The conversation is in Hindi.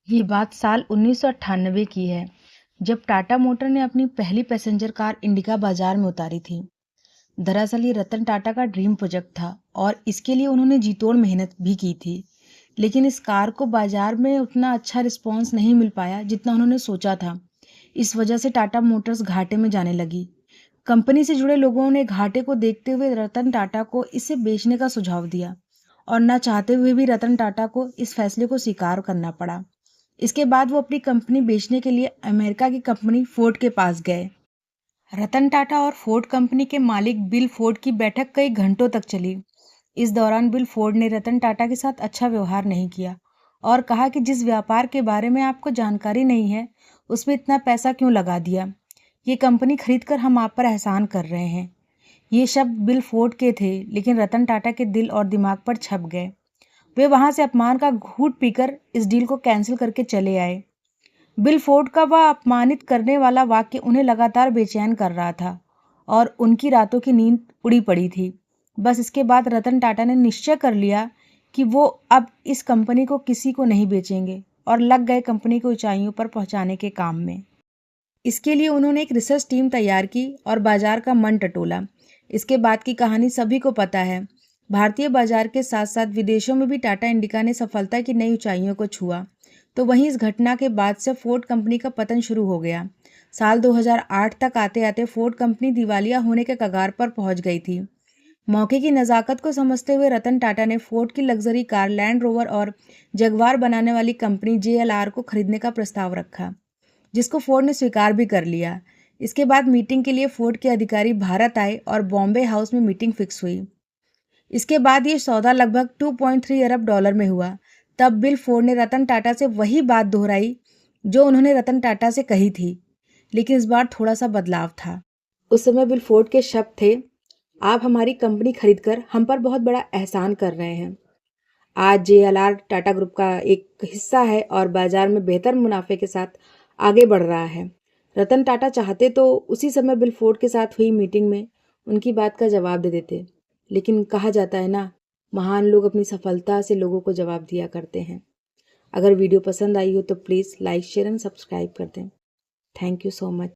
ये बात साल 1998 की है, जब टाटा मोटर ने अपनी पहली पैसेंजर कार इंडिका बाजार में उतारी थी। दरअसल ये रतन टाटा का ड्रीम प्रोजेक्ट था और इसके लिए उन्होंने जी तोड़ मेहनत भी की थी। लेकिन इस कार को बाजार में उतना अच्छा रिस्पॉन्स नहीं मिल पाया जितना उन्होंने सोचा था। इस वजह से टाटा मोटर्स घाटे में जाने लगी। कंपनी से जुड़े लोगों ने घाटे को देखते हुए रतन टाटा को इसे बेचने का सुझाव दिया और न चाहते हुए भी रतन टाटा को इस फैसले को स्वीकार करना पड़ा। इसके बाद वो अपनी कंपनी बेचने के लिए अमेरिका की कंपनी फोर्ड के पास गए। रतन टाटा और फोर्ड कंपनी के मालिक बिल फोर्ड की बैठक कई घंटों तक चली। इस दौरान बिल फोर्ड ने रतन टाटा के साथ अच्छा व्यवहार नहीं किया और कहा कि जिस व्यापार के बारे में आपको जानकारी नहीं है, उसमें इतना पैसा क्यों लगा दिया। ये कंपनी खरीदकर हम आप पर एहसान कर रहे हैं। ये शब्द बिल फोर्ड के थे, लेकिन रतन टाटा के दिल और दिमाग पर छप गए। वे वहां से अपमान का घूंट पीकर इस डील को कैंसिल करके चले आए। बिल फोर्ड का वह अपमानित करने वाला वाक्य उन्हें लगातार बेचैन कर रहा था और उनकी रातों की नींद उड़ी पड़ी थी। बस इसके बाद रतन टाटा ने निश्चय कर लिया कि वो अब इस कंपनी को किसी को नहीं बेचेंगे और लग गए कंपनी को ऊंचाइयों पर पहुंचाने के काम में। इसके लिए उन्होंने एक रिसर्च टीम तैयार की और बाजार का मन टटोला। इसके बाद की कहानी सभी को पता है। भारतीय बाजार के साथ साथ विदेशों में भी टाटा इंडिका ने सफलता की नई ऊंचाइयों को छुआ। तो वहीं इस घटना के बाद से फोर्ड कंपनी का पतन शुरू हो गया। साल 2008 तक आते आते फोर्ड कंपनी दिवालिया होने के कगार पर पहुंच गई थी। मौके की नज़ाकत को समझते हुए रतन टाटा ने फोर्ड की लग्जरी कार लैंड रोवर और जगवार बनाने वाली कंपनी JLR को खरीदने का प्रस्ताव रखा, जिसको फोर्ड ने स्वीकार भी कर लिया। इसके बाद मीटिंग के लिए फोर्ड के अधिकारी भारत आए और बॉम्बे हाउस में मीटिंग फिक्स हुई। इसके बाद ये सौदा लगभग 2.3 अरब डॉलर में हुआ। तब बिल फोर्ड ने रतन टाटा से वही बात दोहराई जो उन्होंने रतन टाटा से कही थी, लेकिन इस बार थोड़ा सा बदलाव था। उस समय बिल फोर्ड के शब्द थे, आप हमारी कंपनी खरीदकर हम पर बहुत बड़ा एहसान कर रहे हैं। आज JLR टाटा ग्रुप का एक हिस्सा है और बाजार में बेहतर मुनाफे के साथ आगे बढ़ रहा है। रतन टाटा चाहते तो उसी समय बिल फोर्ड के साथ हुई मीटिंग में उनकी बात का जवाब दे देते, लेकिन कहा जाता है ना, महान लोग अपनी सफलता से लोगों को जवाब दिया करते हैं। अगर वीडियो पसंद आई हो तो please like share and subscribe कर दें। Thank you so much.